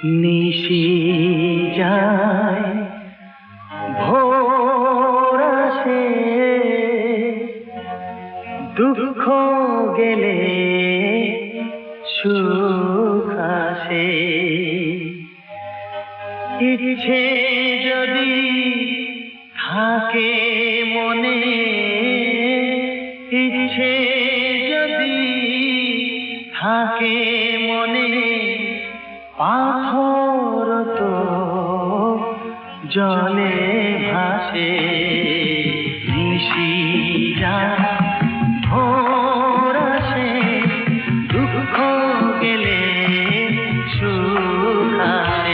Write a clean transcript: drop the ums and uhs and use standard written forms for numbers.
নিশি যায় ভোর আসে, দুঃখ গেলে সুখ আসে। ইচ্ছে যদি থাকে মনে, ইচ্ছে যদি থাকে মনে, পাথর তো জলে ভাসে। নিশি যায় ভোর আসে, দুঃখ গেলে সুখ আসে।